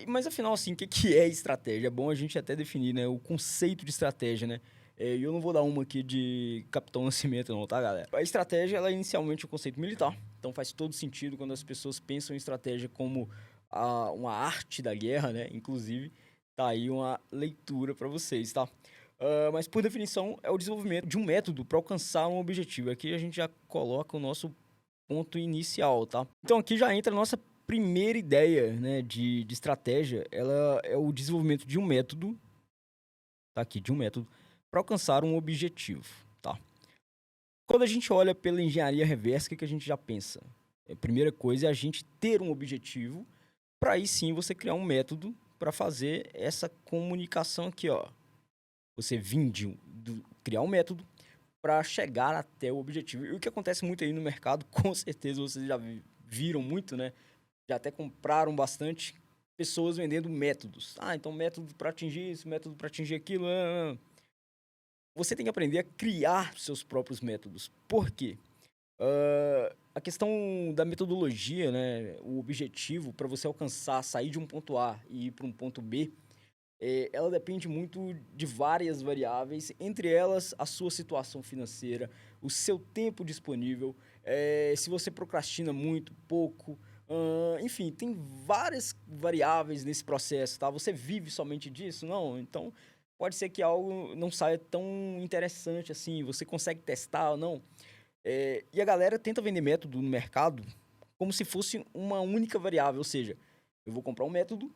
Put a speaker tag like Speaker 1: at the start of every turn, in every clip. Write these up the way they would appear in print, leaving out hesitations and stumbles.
Speaker 1: Mas afinal, assim, o que é estratégia? É bom a gente até definir, né, o conceito de estratégia, né? E eu não vou dar uma aqui de Capitão Nascimento não, tá, galera? A estratégia, ela é inicialmente um conceito militar, então faz todo sentido quando as pessoas pensam em estratégia como uma arte da guerra, né? Inclusive, tá aí uma leitura para vocês, tá? Mas por definição, é o desenvolvimento de um método para alcançar um objetivo. Aqui a gente já coloca o nosso ponto inicial, tá? Então aqui já entra a nossa primeira ideia, né, de estratégia, ela é o desenvolvimento de um método, tá aqui, de um método, para alcançar um objetivo, tá? Quando a gente olha pela engenharia reversa, o que a gente já pensa? A primeira coisa é a gente ter um objetivo, para aí sim você criar um método para fazer essa comunicação aqui, ó. Você criar um método para chegar até o objetivo. E o que acontece muito aí no mercado, com certeza vocês já viram muito, né? Já até compraram bastante pessoas vendendo métodos. Ah, então método para atingir isso, método para atingir aquilo. Você tem que aprender a criar seus próprios métodos. Por quê? A questão da metodologia, né? O objetivo para você alcançar, sair de um ponto A e ir para um ponto B, ela depende muito de várias variáveis, entre elas a sua situação financeira, o seu tempo disponível, se você procrastina muito, pouco, enfim, tem várias variáveis nesse processo, tá? Você vive somente disso? Não, então pode ser que algo não saia tão interessante assim, você consegue testar ou não. E a galera tenta vender método no mercado como se fosse uma única variável, ou seja, eu vou comprar um método,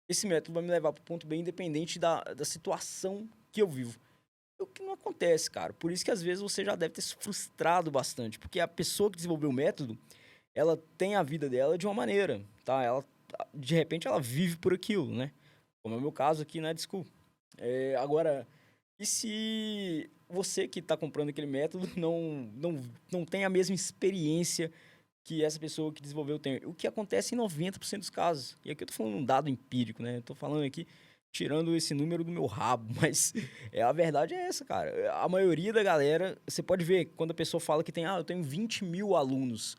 Speaker 1: esse método vai me levar para o ponto B independente da situação que eu vivo. O que não acontece, cara. Por isso que às vezes você já deve ter se frustrado bastante, porque a pessoa que desenvolveu o método, ela tem a vida dela de uma maneira, tá? Ela, de repente, ela vive por aquilo, né? Como é o meu caso aqui na Discord. Agora, e se você que está comprando aquele método não tem a mesma experiência que essa pessoa que desenvolveu tem? O que acontece em 90% dos casos. E aqui eu tô falando um dado empírico, né? Eu tô falando aqui tirando esse número do meu rabo, mas a verdade é essa, cara. A maioria da galera, você pode ver quando a pessoa fala que tem, eu tenho 20 mil alunos.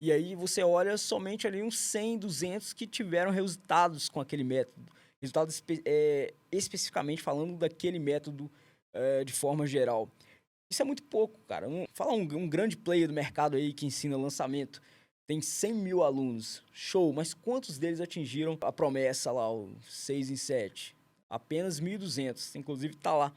Speaker 1: E aí você olha somente ali uns 100, 200 que tiveram resultados com aquele método. Resultados especificamente falando daquele método de forma geral. Isso é muito pouco, cara. Fala um grande player do mercado aí que ensina lançamento. Tem 100 mil alunos. Show, mas quantos deles atingiram a promessa lá, o 6 em 7? Apenas 1.200. Inclusive tá lá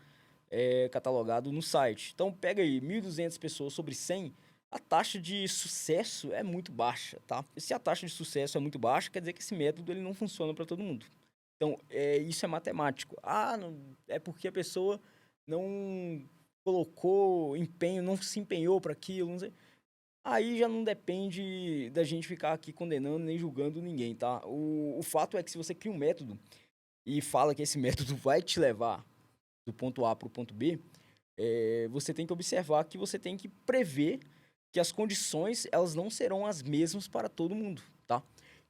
Speaker 1: catalogado no site. Então pega aí, 1.200 pessoas sobre 100, a taxa de sucesso é muito baixa, tá? E se a taxa de sucesso é muito baixa, quer dizer que esse método ele não funciona para todo mundo. Então, isso é matemático. Não, é porque a pessoa não colocou empenho, não se empenhou para aquilo, não sei. Aí já não depende da gente ficar aqui condenando nem julgando ninguém, tá? O fato é que se você cria um método e fala que esse método vai te levar do ponto A para o ponto B, você tem que observar que você tem que prever que as condições elas não serão as mesmas para todo mundo, tá?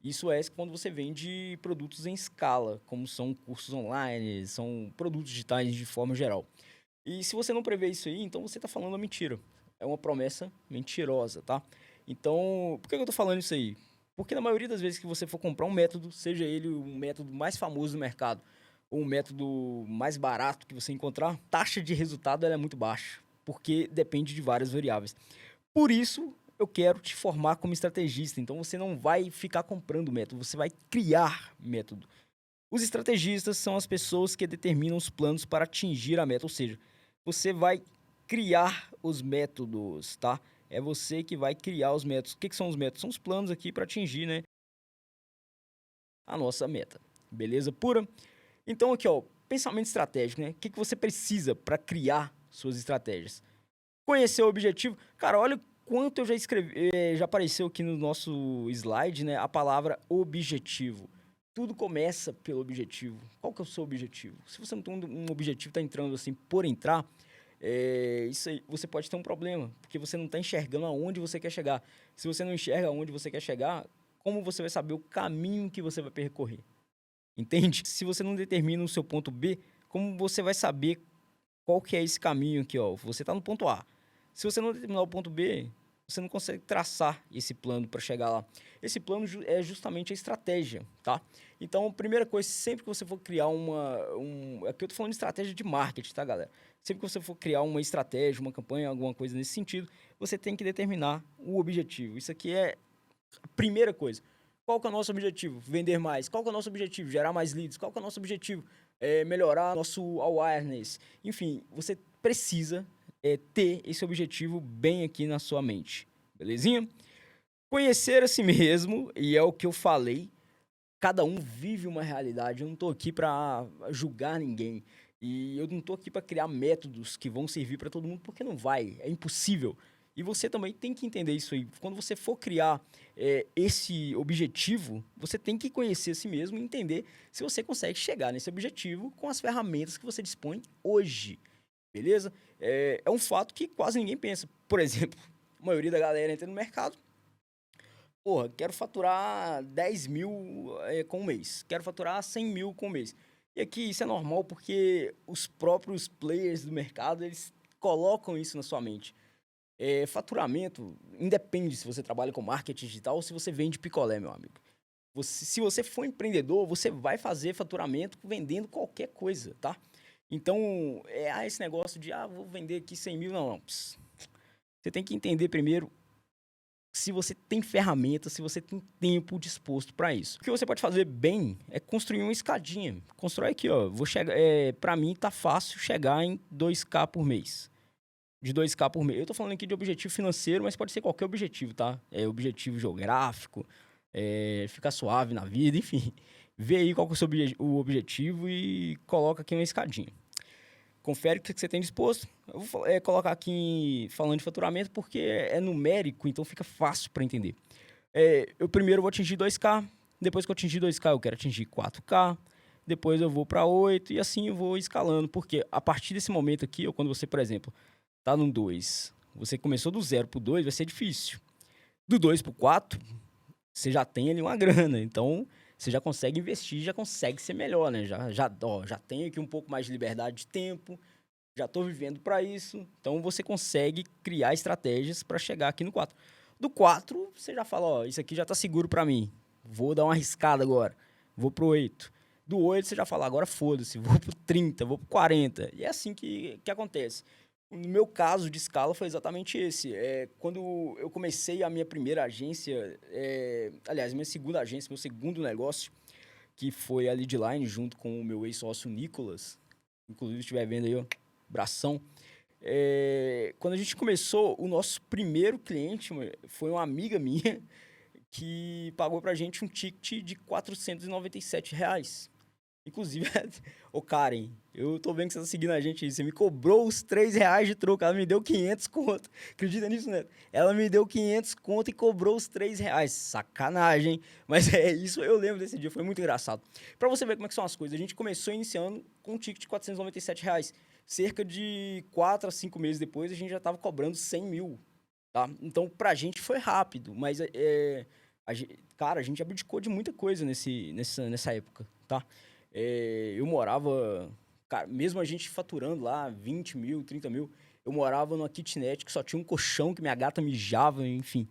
Speaker 1: Isso é quando você vende produtos em escala, como são cursos online, são produtos digitais de forma geral. E se você não prevê isso aí, então você está falando uma mentira. É uma promessa mentirosa, tá? Então, por que eu tô falando isso aí? Porque na maioria das vezes que você for comprar um método, seja ele um método mais famoso do mercado ou um método mais barato que você encontrar, a taxa de resultado ela é muito baixa, porque depende de várias variáveis. Por isso, eu quero te formar como estrategista. Então, você não vai ficar comprando método, você vai criar método. Os estrategistas são as pessoas que determinam os planos para atingir a meta, ou seja, você vai criar os métodos, tá? É você que vai criar os métodos. O que são os métodos? São os planos aqui para atingir, né, a nossa meta. Beleza pura? Então aqui, ó, pensamento estratégico, né? O que você precisa para criar suas estratégias? Conhecer o objetivo. Cara, olha quanto eu já escrevi, já apareceu aqui no nosso slide, né, a palavra objetivo. Tudo começa pelo objetivo. Qual que é o seu objetivo? Se você não tem um objetivo, tá entrando assim por entrar, isso aí, você pode ter um problema, porque você não está enxergando aonde você quer chegar. Se você não enxerga aonde você quer chegar, como você vai saber o caminho que você vai percorrer? Entende? Se você não determina o seu ponto B, como você vai saber qual que é esse caminho aqui, ó? Você está no ponto A. Se você não determinar o ponto B, você não consegue traçar esse plano para chegar lá. Esse plano é justamente a estratégia, tá? Então, a primeira coisa, sempre que você for criar aqui eu tô falando de estratégia de marketing, tá, galera? Sempre que você for criar uma estratégia, uma campanha, alguma coisa nesse sentido, você tem que determinar o objetivo. Isso aqui é a primeira coisa. Qual que é o nosso objetivo? Vender mais. Qual que é o nosso objetivo? Gerar mais leads. Qual que é o nosso objetivo? Melhorar nosso awareness. Enfim, você precisa ter esse objetivo bem aqui na sua mente. Belezinha? Conhecer a si mesmo, e é o que eu falei, cada um vive uma realidade. Eu não estou aqui para julgar ninguém. E eu não estou aqui para criar métodos que vão servir para todo mundo, porque não vai. É impossível. E você também tem que entender isso aí. Quando você for criar esse objetivo, você tem que conhecer a si mesmo e entender se você consegue chegar nesse objetivo com as ferramentas que você dispõe hoje. Beleza? É um fato que quase ninguém pensa. Por exemplo, a maioria da galera entra no mercado. Porra, quero faturar 10 mil com um mês. Quero faturar 100 mil com um mês. E aqui isso é normal porque os próprios players do mercado, eles colocam isso na sua mente. Faturamento, independe se você trabalha com marketing digital ou se você vende picolé, meu amigo. Se você for empreendedor, você vai fazer faturamento vendendo qualquer coisa, tá? Então, esse negócio de, vou vender aqui 100 mil, não. Pss. Você tem que entender primeiro se você tem ferramentas, se você tem tempo disposto para isso. O que você pode fazer bem é construir uma escadinha. Constrói aqui, ó. Para mim tá fácil chegar em 2K por mês. De 2K por mês. Eu tô falando aqui de objetivo financeiro, mas pode ser qualquer objetivo, tá? Objetivo geográfico, ficar suave na vida, enfim. Vê aí qual que é o objetivo e coloca aqui uma escadinha. Confere o que você tem disposto. Eu vou colocar aqui falando de faturamento porque é numérico, então fica fácil para entender. Eu primeiro vou atingir 2K, depois que eu atingir 2K eu quero atingir 4K, depois eu vou para 8 e assim eu vou escalando, porque a partir desse momento aqui, ou quando você, por exemplo, tá no 2, você começou do 0 pro 2, vai ser difícil. Do 2 pro 4, você já tem ali uma grana, então você já consegue investir, já consegue ser melhor, né? Já tenho aqui um pouco mais de liberdade de tempo, já estou vivendo para isso, então você consegue criar estratégias para chegar aqui no 4. Do 4, você já fala, ó, isso aqui já está seguro para mim, vou dar uma arriscada agora, vou pro 8. Do 8, você já fala, agora foda-se, vou pro 30, vou pro 40. E é assim que acontece. No meu caso de escala foi exatamente esse. Quando eu comecei a minha primeira agência, aliás, minha segunda agência, meu segundo negócio, que foi a Leadline, junto com o meu ex-sócio Nicolas, inclusive se estiver vendo aí, ó, abração. Quando a gente começou, o nosso primeiro cliente foi uma amiga minha que pagou pra gente um ticket de R$ 497. Inclusive, ô Karen, eu tô vendo que você tá seguindo a gente aí. Você me cobrou os R$ 3 de troco. Ela me deu 500 conto. Acredita nisso, né? Ela me deu 500 conto e cobrou os R$ 3. Sacanagem, hein? Mas é isso, eu lembro desse dia. Foi muito engraçado. Pra você ver como é que são as coisas. A gente começou iniciando com um ticket de R$ 497. Cerca de 4 a 5 meses depois, a gente já tava cobrando 100 mil. Tá? Então, pra gente foi rápido. Mas, cara, a gente abdicou de muita coisa nessa época, tá? Eu morava, cara, mesmo a gente faturando lá 20 mil, 30 mil, eu morava numa kitnet que só tinha um colchão que minha gata mijava, enfim.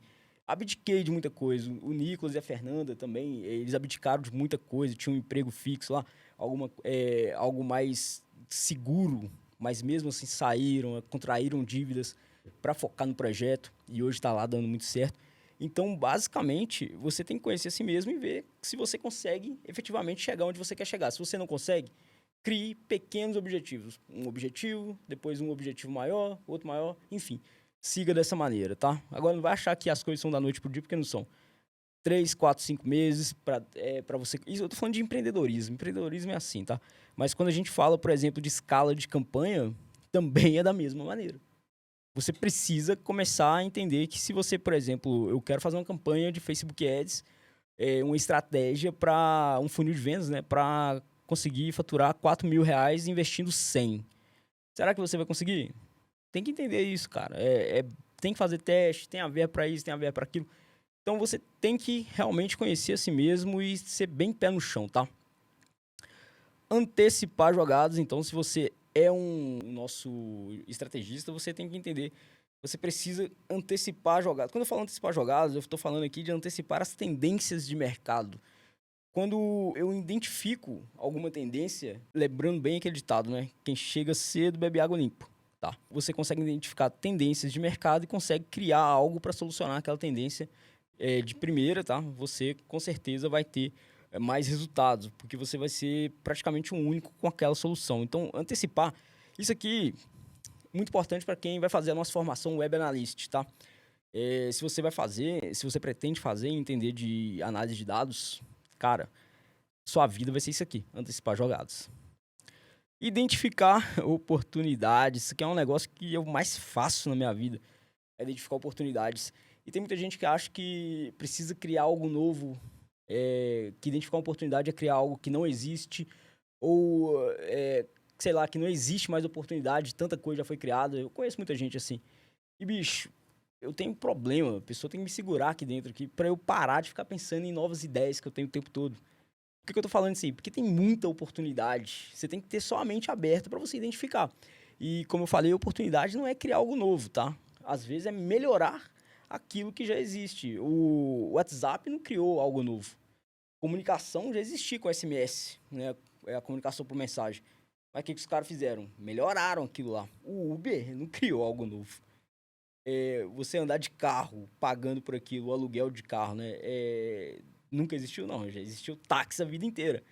Speaker 1: Abdiquei de muita coisa. O Nicolas e a Fernanda também, eles abdicaram de muita coisa, tinham um emprego fixo lá, algo mais seguro, mas mesmo assim saíram, contraíram dívidas para focar no projeto e hoje está lá dando muito certo. Então, basicamente, você tem que conhecer a si mesmo e ver se você consegue efetivamente chegar onde você quer chegar. Se você não consegue, crie pequenos objetivos. Um objetivo, depois um objetivo maior, outro maior, enfim. Siga dessa maneira, tá? Agora, não vai achar que as coisas são da noite pro dia, porque não são. 3, 4, 5 meses para você... Isso, eu tô falando de empreendedorismo. Empreendedorismo é assim, tá? Mas quando a gente fala, por exemplo, de escala de campanha, também é da mesma maneira. Você precisa começar a entender que se você, por exemplo, eu quero fazer uma campanha de Facebook Ads, uma estratégia para um funil de vendas, né, para conseguir faturar R$ 4.000 investindo 100. Será que você vai conseguir? Tem que entender isso, cara. Tem que fazer teste, tem a ver para isso, tem a ver para aquilo. Então você tem que realmente conhecer a si mesmo e ser bem pé no chão, tá? Antecipar jogadas. Então, se você é um nosso estrategista, você tem que entender Você precisa antecipar jogadas. Quando eu falo antecipar jogadas, eu estou falando aqui de antecipar as tendências de mercado. Quando eu identifico alguma tendência, lembrando bem aquele ditado, né? Quem chega cedo bebe água limpa, tá? Você consegue identificar tendências de mercado e consegue criar algo para solucionar aquela tendência de primeira, tá? Você com certeza vai ter mais resultados, porque você vai ser praticamente um único com aquela solução. Então, antecipar. Isso aqui muito importante para quem vai fazer a nossa formação Web Analyst, tá? Se você vai fazer, se você pretende fazer e entender de análise de dados, cara, sua vida vai ser isso aqui, antecipar jogadas. Identificar oportunidades, isso aqui é um negócio que eu mais faço na minha vida, é identificar oportunidades. E tem muita gente que acha que precisa criar algo novo, que identificar uma oportunidade é criar algo que não existe, ou sei lá, que não existe mais oportunidade, tanta coisa já foi criada. Eu conheço muita gente assim. E, bicho, eu tenho um problema, a pessoa tem que me segurar aqui dentro aqui para eu parar de ficar pensando em novas ideias que eu tenho o tempo todo. Por que eu tô falando isso aí? Porque tem muita oportunidade. Você tem que ter só a mente aberta para você identificar. E, como eu falei, a oportunidade não é criar algo novo, tá? Às vezes é melhorar aquilo que já existe. O WhatsApp não criou algo novo. Comunicação já existia com SMS, né? É a comunicação por mensagem. Mas o que os caras fizeram? Melhoraram aquilo lá. O Uber não criou algo novo. Você andar de carro, pagando por aquilo, o aluguel de carro, né? Nunca existiu, não. Já existiu táxi a vida inteira.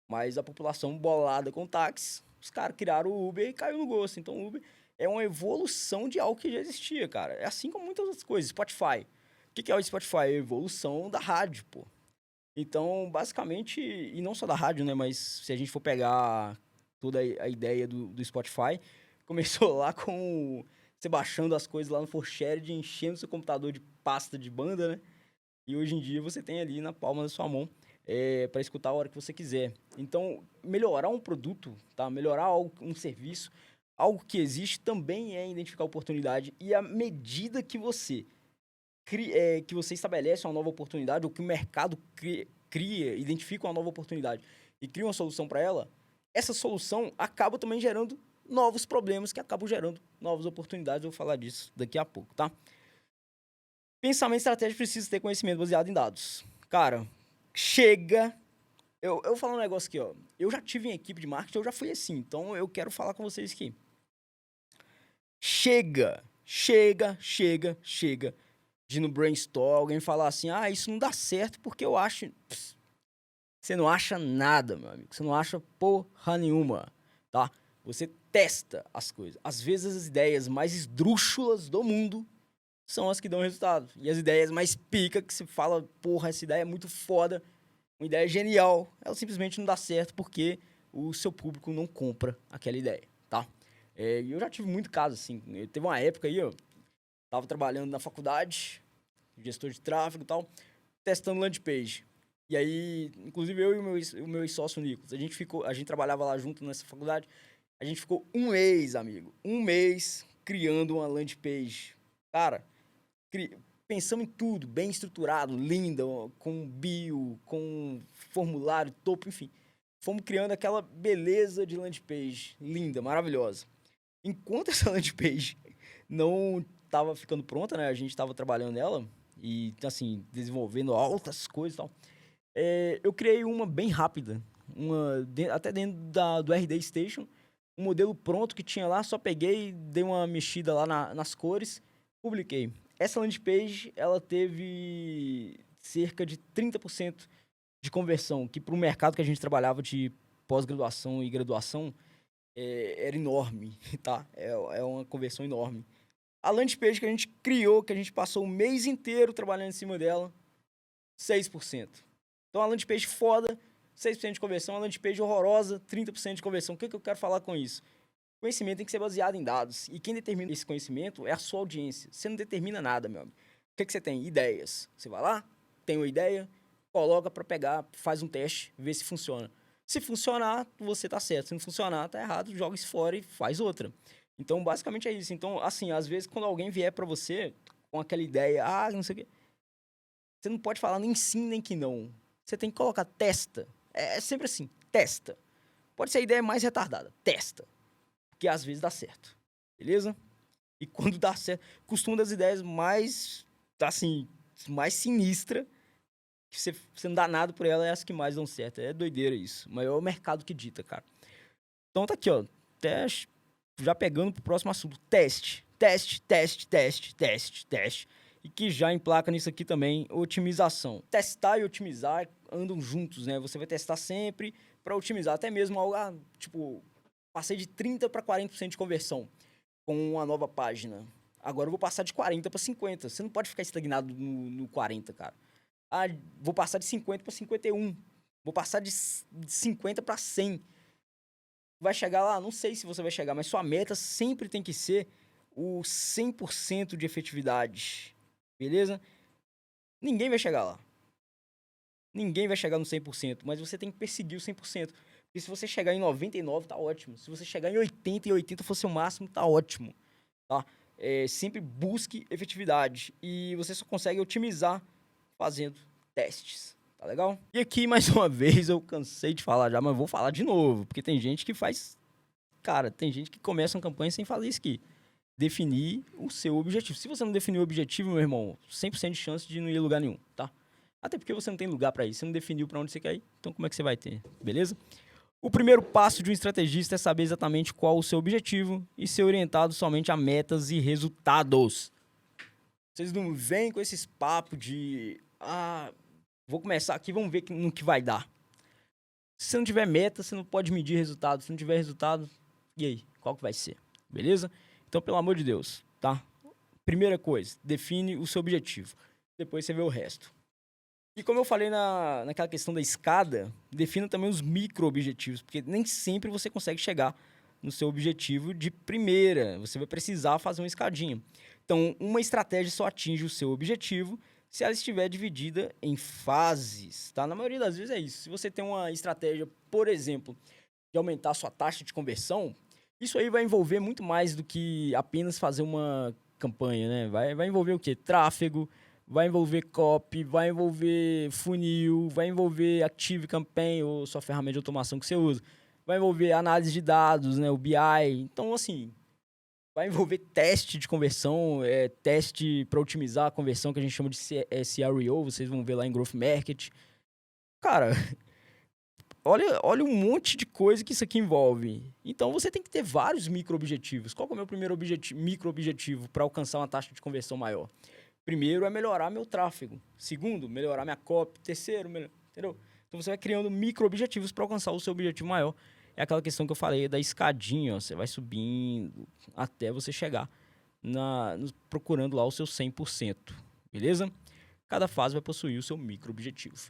Speaker 1: Mas a população bolada com táxi, os caras criaram o Uber e caiu no gosto. Então, o Uber é uma evolução de algo que já existia, cara. É assim como muitas outras coisas. Spotify. O que é o Spotify? É a evolução da rádio, pô. Então, basicamente, e não só da rádio, né? Mas se a gente for pegar toda a ideia do Spotify, começou lá com você baixando as coisas lá no ForShared, enchendo seu computador de pasta de banda, né? E hoje em dia você tem ali na palma da sua mão para escutar a hora que você quiser. Então, melhorar um produto, tá? Melhorar algo, um serviço, algo que existe também é identificar oportunidade. E à medida que você que você estabelece uma nova oportunidade, ou que o mercado cria, identifica uma nova oportunidade e cria uma solução para ela, essa solução acaba também gerando novos problemas que acabam gerando novas oportunidades. Eu vou falar disso daqui a pouco, tá? Pensamento estratégico precisa ter conhecimento baseado em dados. Cara, chega. Eu vou falar um negócio aqui, ó. Eu já tive em equipe de marketing, eu já fui assim, então eu quero falar com vocês aqui. Chega de no brainstorm alguém falar assim, isso não dá certo porque eu acho... Pss, você não acha nada, meu amigo. Você não acha porra nenhuma, tá? Você testa as coisas. Às vezes as ideias mais esdrúxulas do mundo são as que dão resultado. E as ideias mais pica que se fala, porra, essa ideia é muito foda, uma ideia genial, ela simplesmente não dá certo porque o seu público não compra aquela ideia, tá? E eu já tive muito caso assim. Teve uma época aí, ó, tava trabalhando na faculdade, gestor de tráfego e tal, testando landing page. E aí, inclusive eu e o meu sócio Nicolas, a gente trabalhava lá junto nessa faculdade, a gente ficou um mês, amigo, um mês criando uma landing page. Cara, pensamos em tudo, bem estruturado, linda, com bio, com formulário, topo, enfim. Fomos criando aquela beleza de landing page, linda, maravilhosa. Enquanto essa landing page não estava ficando pronta, né? A gente estava trabalhando nela e, assim, desenvolvendo altas coisas e tal. Eu criei uma bem rápida, até dentro do RD Station, um modelo pronto que tinha lá, só peguei, dei uma mexida lá nas cores, publiquei. Essa landing page, ela teve cerca de 30% de conversão, que para o mercado que a gente trabalhava de pós-graduação e graduação, era enorme, tá? É uma conversão enorme. A landing page que a gente criou, que a gente passou o mês inteiro trabalhando em cima dela, 6%. Então, a landing page foda, 6% de conversão. A landing page horrorosa, 30% de conversão. O que eu quero falar com isso? Conhecimento tem que ser baseado em dados. E quem determina esse conhecimento é a sua audiência. Você não determina nada, meu amigo. O que você tem? Ideias. Você vai lá, tem uma ideia, coloca para pegar, faz um teste, vê se funciona. Se funcionar, você tá certo. Se não funcionar, tá errado, joga isso fora e faz outra. Então, basicamente é isso. Então, assim, às vezes, quando alguém vier para você com aquela ideia, não sei o quê, você não pode falar nem sim, nem que não. Você tem que colocar testa. É sempre assim, testa. Pode ser a ideia mais retardada, testa. Porque às vezes dá certo. Beleza? E quando dá certo, costuma das ideias mais, assim, mais sinistra, que você não dá nada por ela, é as que mais dão certo. É doideira isso. Mas é o mercado que dita, cara. Então tá aqui, ó. Teste. Já pegando pro próximo assunto. Teste. Teste, teste, teste, teste, teste. E que já emplaca nisso aqui também, otimização. Testar e otimizar andam juntos, né? Você vai testar sempre para otimizar. Até mesmo algo, tipo, passei de 30% para 40% de conversão com uma nova página. Agora eu vou passar de 40 para 50. Você não pode ficar estagnado no 40, cara. Vou passar de 50 para 51. Vou passar de 50 para 100. Vai chegar lá? Não sei se você vai chegar, mas sua meta sempre tem que ser o 100% de efetividade. Beleza? Ninguém vai chegar lá. Ninguém vai chegar no 100%, mas você tem que perseguir o 100%. Porque se você chegar em 99, tá ótimo. Se você chegar em 80 e 80 for seu máximo, tá ótimo. Tá? Sempre busque efetividade. E você só consegue otimizar fazendo testes. Tá legal? E aqui, mais uma vez, eu cansei de falar já, mas vou falar de novo. Porque tem gente que faz... Cara, tem gente que começa uma campanha sem fazer isso aqui. Definir o seu objetivo. Se você não definir o objetivo, meu irmão, 100% de chance de não ir a lugar nenhum, tá? Até porque você não tem lugar para ir. Você não definiu para onde você quer ir. Então, como é que você vai ter? Beleza? O primeiro passo de um estrategista é saber exatamente qual o seu objetivo e ser orientado somente a metas e resultados. Vocês não vêm com esses papos de... vou começar aqui, vamos ver no que vai dar. Se você não tiver meta, você não pode medir resultado. Se não tiver resultado, e aí? Qual que vai ser? Beleza? Então, pelo amor de Deus, tá? Primeira coisa, define o seu objetivo. Depois você vê o resto. E como eu falei naquela questão da escada, defina também os micro-objetivos, porque nem sempre você consegue chegar no seu objetivo de primeira. Você vai precisar fazer uma escadinha. Então, uma estratégia só atinge o seu objetivo se ela estiver dividida em fases, tá? Na maioria das vezes é isso. Se você tem uma estratégia, por exemplo, de aumentar a sua taxa de conversão, isso aí vai envolver muito mais do que apenas fazer uma campanha, né? Vai envolver o quê? Tráfego, vai envolver copy, vai envolver funil, vai envolver Active Campaign, ou sua ferramenta de automação que você usa. Vai envolver análise de dados, né? O BI. Então, assim, vai envolver teste de conversão, teste para otimizar a conversão, que a gente chama de CRO, vocês vão ver lá em Growth Market. Cara, olha um monte de coisa que isso aqui envolve. Então, você tem que ter vários micro-objetivos. Qual que é o meu primeiro micro-objetivo para alcançar uma taxa de conversão maior? Primeiro é melhorar meu tráfego. Segundo, melhorar minha copy. Terceiro, entendeu? Então, você vai criando micro-objetivos para alcançar o seu objetivo maior. É aquela questão que eu falei da escadinha, ó. Você vai subindo até você chegar procurando lá o seu 100%. Beleza? Cada fase vai possuir o seu micro-objetivo.